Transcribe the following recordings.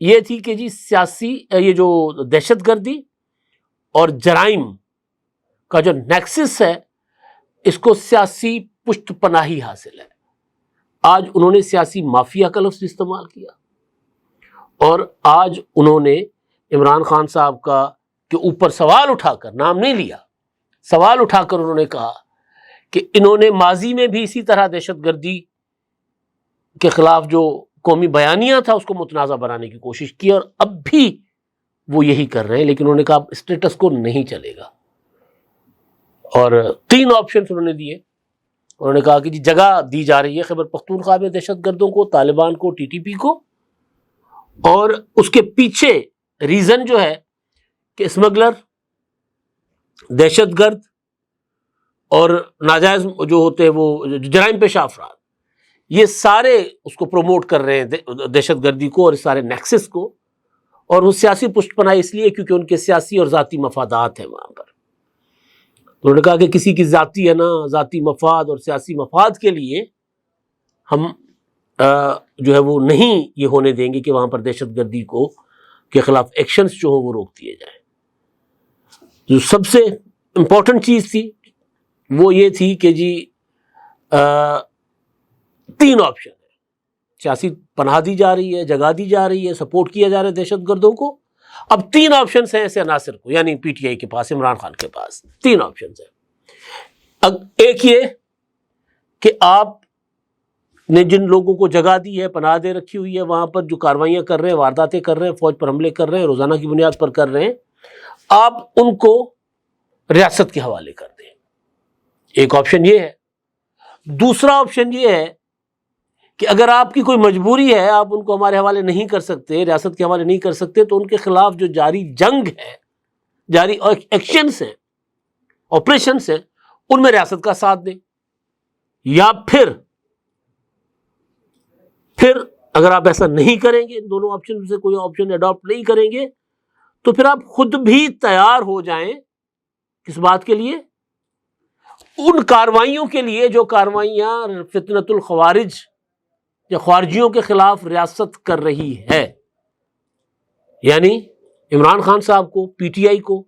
یہ تھی کہ جی سیاسی یہ جو دہشت گردی اور جرائم کا جو نیکسس ہے اس کو سیاسی پشت پناہی حاصل ہے. آج انہوں نے سیاسی مافیا کا لفظ استعمال کیا اور آج انہوں نے عمران خان صاحب کا کے اوپر سوال اٹھا کر، نام نہیں لیا، سوال اٹھا کر انہوں نے کہا کہ انہوں نے ماضی میں بھی اسی طرح دہشت گردی کے خلاف جو قومی بیانیہ تھا اس کو متنازع بنانے کی کوشش کی اور اب بھی وہ یہی کر رہے ہیں، لیکن انہوں نے کہا اسٹیٹس کو نہیں چلے گا. اور 3 آپشنز انہوں نے دیے. انہوں نے کہا کہ جی جگہ دی جا رہی ہے خیبر پختونخوا میں دہشت گردوں کو، طالبان کو، ٹی ٹی پی کو، اور اس کے پیچھے ریزن جو ہے کہ اسمگلر، دہشت گرد اور ناجائز جو ہوتے ہیں وہ جرائم پیشہ افراد، یہ سارے اس کو پروموٹ کر رہے ہیں دہشت گردی کو اور اس سارے نیکسس کو. اور وہ سیاسی پشت پناہ اس لیے کیونکہ ان کے سیاسی اور ذاتی مفادات ہیں وہاں پر. انہوں نے کہا کہ کسی کی ذاتی ہے نا ذاتی مفاد اور سیاسی مفاد کے لیے ہم جو ہے وہ نہیں یہ ہونے دیں گے کہ وہاں پر دہشت گردی کو کے خلاف ایکشنز جو ہوں وہ روک دیے جائیں. جو سب سے امپورٹنٹ چیز تھی وہ یہ تھی کہ جی 3 آپشن ہے، سیاسی پناہ دی جا رہی ہے، جگہ دی جا رہی ہے، سپورٹ کیا جا رہا ہے دہشت گردوں کو. اب 3 آپشنز ہیں ایسے عناصر کو، یعنی پی ٹی آئی کے پاس، عمران خان کے پاس 3 آپشنز ہیں. اب ایک یہ کہ آپ نے جن لوگوں کو جگہ دی ہے، پناہ دے رکھی ہوئی ہے، وہاں پر جو کاروائیاں کر رہے ہیں، وارداتیں کر رہے ہیں، فوج پر حملے کر رہے ہیں، روزانہ کی بنیاد پر کر رہے ہیں، آپ ان کو ریاست کے حوالے کر دیں. ایک آپشن یہ ہے. دوسرا آپشن یہ ہے کہ اگر آپ کی کوئی مجبوری ہے، آپ ان کو ہمارے حوالے نہیں کر سکتے، ریاست کے حوالے نہیں کر سکتے، تو ان کے خلاف جو جاری جنگ ہے، جاری ایکشنز ہیں، آپریشنز ہیں، ان میں ریاست کا ساتھ دیں. یا پھر اگر آپ ایسا نہیں کریں گے، ان دونوں آپشن سے کوئی آپشن اڈاپٹ نہیں کریں گے، تو پھر آپ خود بھی تیار ہو جائیں کس بات کے لیے؟ ان کاروائیوں کے لیے جو کاروائیاں فتنۃ الخوارج یا خارجیوں کے خلاف ریاست کر رہی ہے. یعنی عمران خان صاحب کو، پی ٹی آئی کو،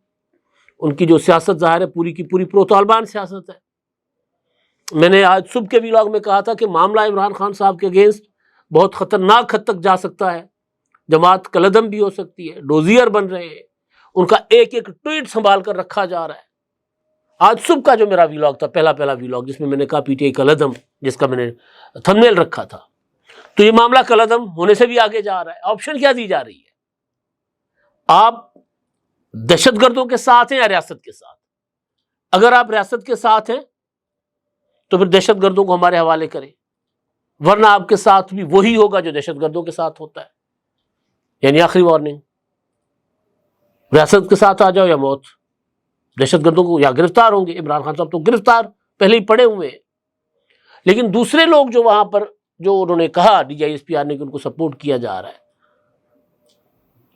ان کی جو سیاست ظاہر ہے پوری کی پوری پرو طالبان سیاست ہے. میں نے آج صبح کے ویلاگ میں کہا تھا کہ معاملہ عمران خان صاحب کے اگینسٹ بہت خطرناک حد تک جا سکتا ہے، جماعت کلعدم بھی ہو سکتی ہے، ڈوزیئر بن رہے ہیں، ان کا ایک ایک ٹویٹ سنبھال کر رکھا جا رہا ہے. آج صبح کا جو میرا ویلاگ تھا، پہلا ویلاگ، جس میں نے کہا پی ٹی آئی کلعدم، جس کا میں نے تھمبنیل رکھا تھا، تو یہ معاملہ کلعدم ہونے سے بھی آگے جا رہا ہے. آپشن کیا دی جا رہی ہے؟ آپ دہشت گردوں کے ساتھ ہیں یا ریاست کے ساتھ؟ اگر آپ ریاست کے ساتھ ہیں تو پھر دہشت گردوں کو ہمارے حوالے کریں، ورنہ آپ کے ساتھ بھی وہی ہوگا جو دہشت گردوں کے ساتھ ہوتا ہے. یعنی آخری وارننگ، ریاست کے ساتھ آ جاؤ یا موت. دہشت گردوں کو یا گرفتار ہوں گے، عمران خان صاحب تو گرفتار پہلے ہی پڑے ہوئے ہیں، لیکن دوسرے لوگ جو وہاں پر جو انہوں نے کہا D I S P R نے کہ ان کو سپورٹ کیا جا رہا ہے،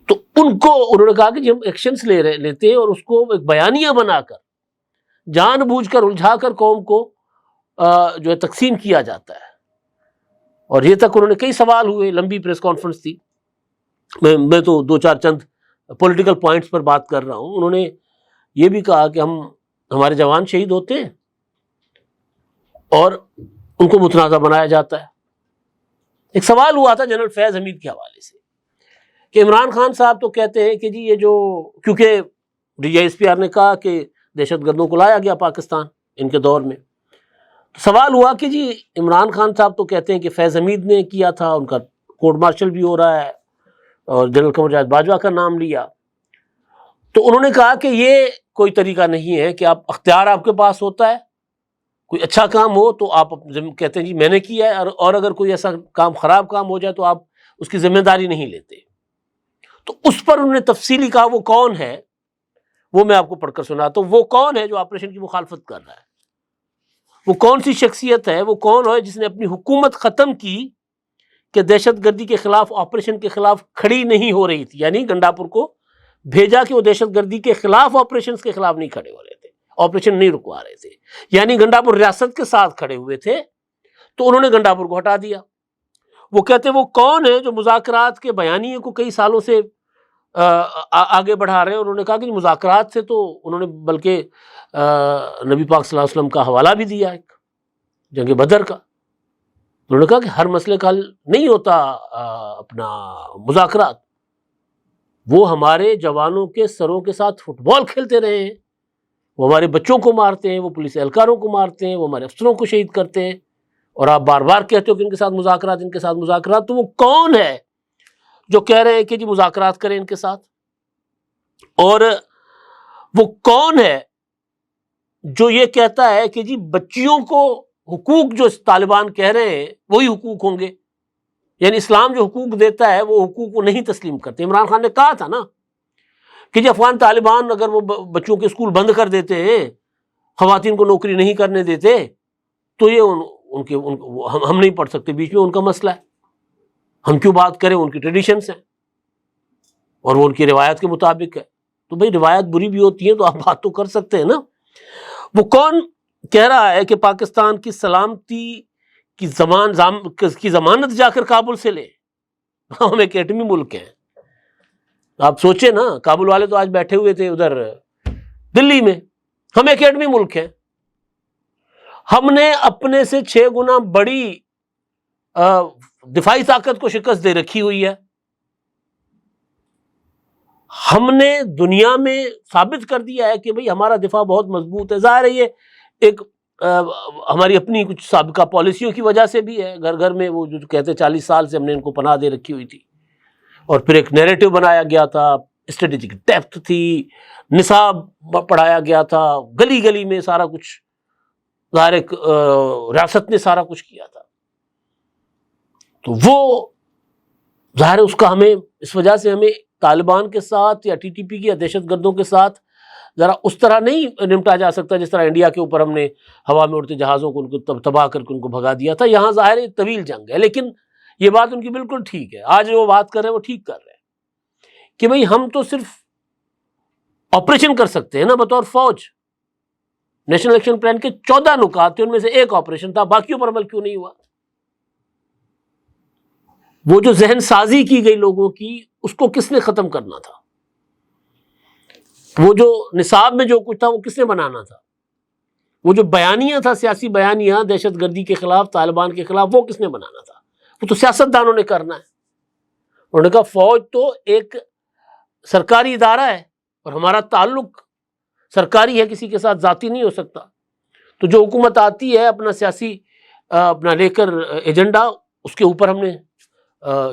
تو ان کو انہوں نے کہا کہ جی ہم ایکشنز لیتے ہیں اور اس کو ایک بیانیہ بنا کر جان بوجھ کر الجھا کر قوم کو جو ہے تقسیم کیا جاتا ہے. اور یہ تک انہوں نے کئی سوال ہوئے، لمبی پریس کانفرنس تھی، میں تو 2-4 چند پولیٹیکل پوائنٹس پر بات کر رہا ہوں. انہوں نے یہ بھی کہا کہ ہمارے جوان شہید ہوتے ہیں اور ان کو متنازع بنایا جاتا ہے. ایک سوال ہوا تھا جنرل فیض حمید کے حوالے سے کہ عمران خان صاحب تو کہتے ہیں کہ جی یہ جو، کیونکہ D I S P R نے کہا کہ دہشت گردوں کو لایا گیا پاکستان ان کے دور میں، سوال ہوا کہ جی عمران خان صاحب تو کہتے ہیں کہ فیض حمید نے کیا تھا، ان کا کورٹ مارشل بھی ہو رہا ہے اور جنرل قمر جاوید باجوہ کا نام لیا. تو انہوں نے کہا کہ یہ کوئی طریقہ نہیں ہے کہ آپ اختیار آپ کے پاس ہوتا ہے، کوئی اچھا کام ہو تو آپ کہتے ہیں جی میں نے کیا ہے، اور اگر کوئی ایسا کام خراب کام ہو جائے تو آپ اس کی ذمہ داری نہیں لیتے. تو اس پر انہوں نے تفصیلی کہا وہ کون ہے، وہ میں آپ کو پڑھ کر سناتا ہوں. وہ کون ہے جو آپریشن کی مخالفت کر رہا ہے، وہ کون سی شخصیت ہے، وہ کون ہے جس نے اپنی حکومت ختم کی کہ دہشت گردی کے خلاف آپریشن کے خلاف کھڑی نہیں ہو رہی تھی. یعنی گنڈاپور کو بھیجا کہ وہ دہشت گردی کے خلاف آپریشنز کے خلاف نہیں کھڑے ہو رہے تھے، آپریشن نہیں رکوا رہے تھے، یعنی گنڈاپور ریاست کے ساتھ کھڑے ہوئے تھے، تو انہوں نے گنڈاپور کو ہٹا دیا. وہ کہتے ہیں وہ کون ہے جو مذاکرات کے بیانیے کو کئی سالوں سے آگے بڑھا رہے ہیں. انہوں نے کہا کہ مذاکرات سے تو انہوں نے بلکہ نبی پاک صلی اللہ علیہ وسلم کا حوالہ بھی دیا ایک جنگ بدر کا. انہوں نے کہا کہ ہر مسئلے کا حل نہیں ہوتا اپنا مذاکرات. وہ ہمارے جوانوں کے سروں کے ساتھ فٹ بال کھیلتے رہے ہیں, وہ ہمارے بچوں کو مارتے ہیں, وہ پولیس اہلکاروں کو مارتے ہیں, وہ ہمارے افسروں کو شہید کرتے ہیں, اور آپ بار بار کہتے ہو کہ ان کے ساتھ مذاکرات, ان کے ساتھ مذاکرات. تو وہ کون ہے جو کہہ رہے ہیں کہ جی مذاکرات کریں ان کے ساتھ؟ اور وہ کون ہے جو یہ کہتا ہے کہ جی بچیوں کو حقوق جو طالبان کہہ رہے ہیں وہی حقوق ہوں گے؟ یعنی اسلام جو حقوق دیتا ہے وہ حقوق کو نہیں تسلیم کرتے. عمران خان نے کہا تھا نا کہ جی افغان طالبان اگر وہ بچوں کے اسکول بند کر دیتے ہیں, خواتین کو نوکری نہیں کرنے دیتے, تو یہ ہم نہیں پڑھ سکتے, بیچ میں ان کا مسئلہ ہے, ہم کیوں بات کریں, ان کی ٹریڈیشنس ہیں اور وہ ان کی روایت کے مطابق ہے. تو بھئی روایت بری بھی ہوتی ہے تو آپ بات تو کر سکتے ہیں نا. وہ کون کہہ رہا ہے کہ پاکستان کی سلامتی کی ضمانت جا کر کابل سے لے؟ ہم ایک ایٹمی ملک ہیں. آپ سوچیں نا, کابل والے تو آج بیٹھے ہوئے تھے ادھر دلی میں, ہم ایک ایٹمی ملک ہیں. ہم نے اپنے سے 6 گنا بڑی دفاعی طاقت کو شکست دے رکھی ہوئی ہے. ہم نے دنیا میں ثابت کر دیا ہے کہ بھئی ہمارا دفاع بہت مضبوط ہے. ظاہر ہے یہ ایک ہماری اپنی کچھ سابقہ پالیسیوں کی وجہ سے بھی ہے. گھر گھر میں وہ جو کہتے 40 سال سے ہم نے ان کو پناہ دے رکھی ہوئی تھی, اور پھر ایک نیریٹو بنایا گیا تھا, اسٹریٹجک ڈیپتھ تھی, نصاب پڑھایا گیا تھا, گلی گلی میں سارا کچھ, ظاہر ایک ریاست نے سارا کچھ کیا تھا. تو وہ ظاہر ہے اس کا ہمیں اس وجہ سے ہمیں طالبان کے ساتھ یا ٹی ٹی پی کی یا دہشت گردوں کے ساتھ ذرا اس طرح نہیں نمٹا جا سکتا جس طرح انڈیا کے اوپر ہم نے ہوا میں اڑتے جہازوں کو ان کو تباہ کر کے ان کو بھگا دیا تھا. یہاں ظاہر ہے طویل جنگ ہے, لیکن یہ بات ان کی بالکل ٹھیک ہے. آج وہ بات کر رہے ہیں وہ ٹھیک کر رہے ہیں کہ بھئی ہم تو صرف آپریشن کر سکتے ہیں نا بطور فوج. نیشنل ایکشن پلان کے 14 نکات تھے, ان میں سے ایک آپریشن تھا, باقیوں پر عمل کیوں نہیں ہوا؟ وہ جو ذہن سازی کی گئی لوگوں کی, اس کو کس نے ختم کرنا تھا؟ وہ جو نصاب میں جو کچھ تھا وہ کس نے بنانا تھا؟ وہ جو بیانیہ تھا, سیاسی بیانیہ دہشت گردی کے خلاف, طالبان کے خلاف, وہ کس نے بنانا تھا؟ وہ تو سیاست دانوں نے کرنا ہے. انہوں نے کہا فوج تو ایک سرکاری ادارہ ہے اور ہمارا تعلق سرکاری ہے, کسی کے ساتھ ذاتی نہیں ہو سکتا. تو جو حکومت آتی ہے اپنا سیاسی اپنا لے کر ایجنڈا, اس کے اوپر ہم نے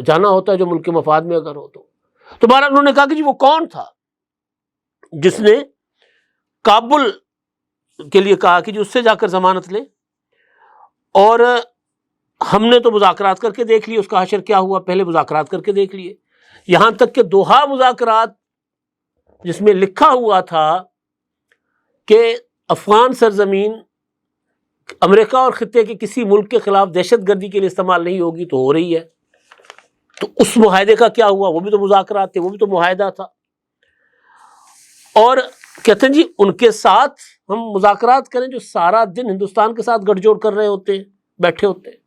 جانا ہوتا ہے جو ملک کے مفاد میں اگر ہو تو بہرحال انہوں نے کہا کہ جی وہ کون تھا جس نے کابل کے لیے کہا کہ جی اس سے جا کر ضمانت لیں, اور ہم نے تو مذاکرات کر کے دیکھ لیے, اس کا حشر کیا ہوا, پہلے مذاکرات کر کے دیکھ لیے. یہاں تک کہ دوحہ مذاکرات جس میں لکھا ہوا تھا کہ افغان سرزمین امریکہ اور خطے کے کسی ملک کے خلاف دہشت گردی کے لیے استعمال نہیں ہوگی, تو ہو رہی ہے. تو اس معاہدے کا کیا ہوا؟ وہ بھی تو مذاکرات تھے, وہ بھی تو معاہدہ تھا. اور کہتے ہیں جی ان کے ساتھ ہم مذاکرات کریں جو سارا دن ہندوستان کے ساتھ گٹھ جوڑ کر رہے ہوتے ہیں, بیٹھے ہوتے ہیں.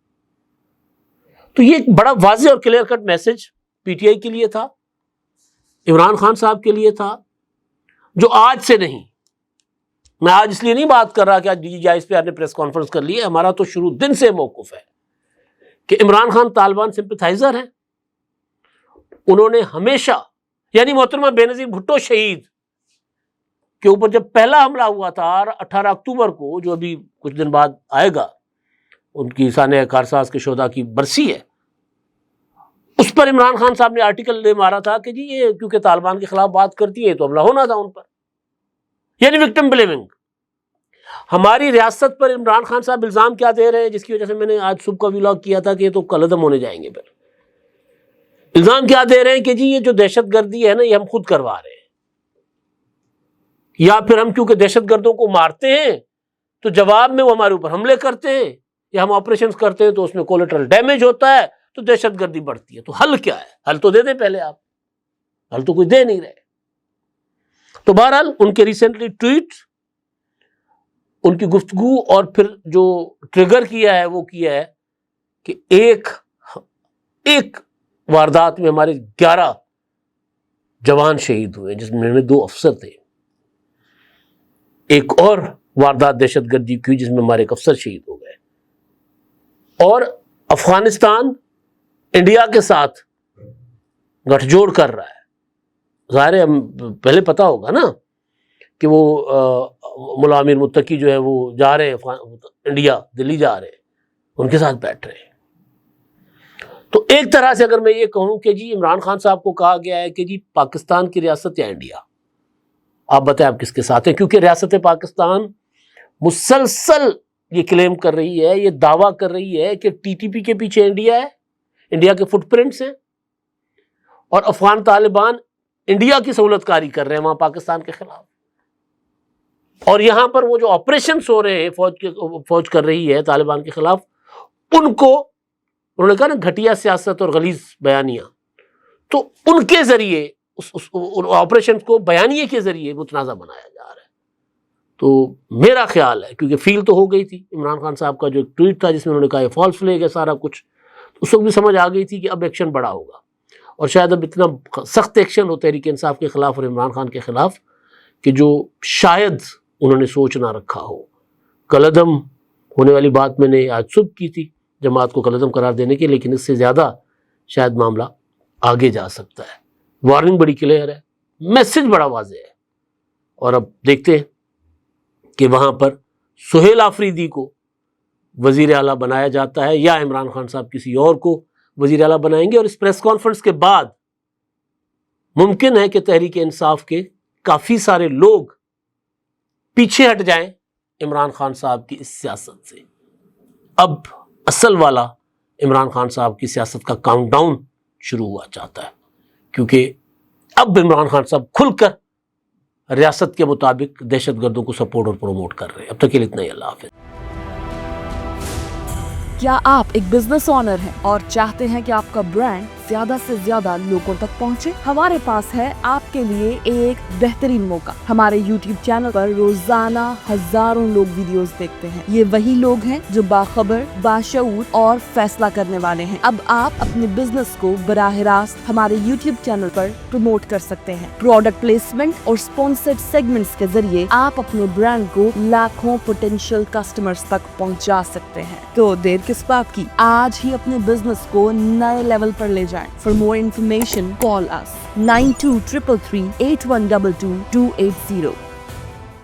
تو یہ ایک بڑا واضح اور clear cut message P T I کے لیے تھا, عمران خان صاحب کے لیے تھا, جو آج سے نہیں. میں آج اس لیے نہیں بات کر رہا کہ آج D G I S P R نے پریس کانفرنس کر لی ہے, ہمارا تو شروع دن سے موقف ہے کہ عمران خان طالبان سمپتھائزر ہیں. انہوں نے ہمیشہ, یعنی محترمہ بے نظیر بھٹو شہید کے اوپر جب پہلا حملہ ہوا تھا 18 اکتوبر کو, جو ابھی کچھ دن بعد آئے گا, ان کی سانحہ کارساز کے شہداء کی برسی ہے, اس پر عمران خان صاحب نے آرٹیکل دے مارا تھا کہ جی یہ کیونکہ طالبان کے خلاف بات کرتی ہے تو حملہ ہونا تھا ان پر, یعنی وکٹم بلیمنگ. ہماری ریاست پر عمران خان صاحب الزام کیا دے رہے ہیں, جس کی وجہ سے میں نے آج صبح کا ولاگ کیا تھا کہ یہ تو کالعدم ہونے جائیں گے. پھر الزام کیا دے رہے ہیں کہ جی یہ جو دہشت گردی ہے نا یہ ہم خود کروا رہے ہیں, یا پھر ہم کیونکہ دہشت گردوں کو مارتے ہیں تو جواب میں وہ ہمارے اوپر حملے کرتے ہیں, یا ہم آپریشنز کرتے ہیں تو اس میں کولیٹرل ڈیمیج ہوتا ہے تو دہشت گردی بڑھتی ہے. تو حل کیا ہے؟ حل تو دے دیں پہلے آپ, حل تو کوئی دے نہیں رہے. تو بہرحال ان کے ریسنٹلی ٹویٹ, ان کی گفتگو, اور پھر جو ٹریگر کیا ہے وہ کیا ہے کہ ایک ایک واردات میں ہمارے 11 جوان شہید ہوئے جس میں 2 افسر تھے. ایک اور واردات دہشت گردی کی جس میں ہمارے ایک افسر شہید ہو گئے. اور افغانستان انڈیا کے ساتھ گٹھ جوڑ کر رہا ہے. ظاہر ہے پہلے پتا ہوگا نا کہ وہ ملا امیر متقی جو ہے وہ جا رہے ہیں انڈیا، دلی جا رہے ہیں، ان کے ساتھ بیٹھ رہے ہیں. تو ایک طرح سے اگر میں یہ کہوں کہ جی عمران خان صاحب کو کہا گیا ہے کہ جی پاکستان کی ریاست یا انڈیا، آپ بتائیں آپ کس کے ساتھ ہیں؟ کیونکہ ریاست پاکستان مسلسل یہ کلیم کر رہی ہے، یہ دعویٰ کر رہی ہے کہ ٹی ٹی پی کے پیچھے انڈیا ہے، انڈیا کے فٹ پرنٹس ہیں، اور افغان طالبان انڈیا کی سہولت کاری کر رہے ہیں وہاں پاکستان کے خلاف. اور یہاں پر وہ جو آپریشنز ہو رہے ہیں فوج کر رہی ہے طالبان کے خلاف، ان کو انہوں نے کہا نا گھٹیا سیاست اور غلیظ بیانیہ، تو ان کے ذریعے آپریشنز کو بیانیے کے ذریعے متنازع بنایا جا رہا ہے. تو میرا خیال ہے کیونکہ فیل تو ہو گئی تھی عمران خان صاحب کا جو ایک ٹویٹ تھا جس میں انہوں نے کہا یہ فالس فلیگ ہے سارا کچھ، اس وقت بھی سمجھ آ گئی تھی کہ اب ایکشن بڑا ہوگا، اور شاید اب اتنا سخت ایکشن ہو تحریک انصاف کے خلاف اور عمران خان کے خلاف کہ جو شاید انہوں نے سوچ نہ رکھا ہو. کالعدم ہونے والی بات میں نے آج صبح کی تھی جماعت کو کالعدم قرار دینے کی، لیکن اس سے زیادہ شاید معاملہ آگے جا سکتا ہے. وارننگ بڑی کلیئر ہے، میسج بڑا واضح ہے. اور اب دیکھتے ہیں کہ وہاں پر سہیل آفریدی کو وزیر اعلیٰ بنایا جاتا ہے یا عمران خان صاحب کسی اور کو وزیر اعلیٰ بنائیں گے. اور اس پریس کانفرنس کے بعد ممکن ہے کہ تحریک انصاف کے کافی سارے لوگ پیچھے ہٹ جائیں عمران خان صاحب کی اس سیاست سے. اب اصل والا عمران خان صاحب کی سیاست کا کاؤنٹ ڈاؤن شروع ہوا چاہتا ہے، کیونکہ اب عمران خان صاحب کھل کر ریاست کے مطابق دہشت گردوں کو سپورٹ اور پروموٹ کر رہے ہیں. اب تک کے لیے اتنا ہی. اللہ حافظ. کیا آپ ایک بزنس اونر ہیں اور چاہتے ہیں کہ آپ کا برانڈ زیادہ سے زیادہ لوگوں تک پہنچے؟ ہمارے پاس ہے آپ کے لیے ایک بہترین موقع. ہمارے یوٹیوب چینل پر روزانہ ہزاروں لوگ ویڈیوز دیکھتے ہیں. یہ وہی لوگ ہیں جو باخبر، باشعور اور فیصلہ کرنے والے ہیں. اب آپ اپنے بزنس کو براہ راست ہمارے یوٹیوب چینل پر پروموٹ کر سکتے ہیں. پروڈکٹ پلیسمنٹ اور اسپانسرڈ سیگمنٹس کے ذریعے آپ اپنے برانڈ کو لاکھوں پوٹینشیل کسٹمرز تک پہنچا سکتے ہیں. تو دیر کس بات کی، آج ہی اپنے بزنس کو نئے لیول پر لے جائیں. For more information, call us 9233 8122 280.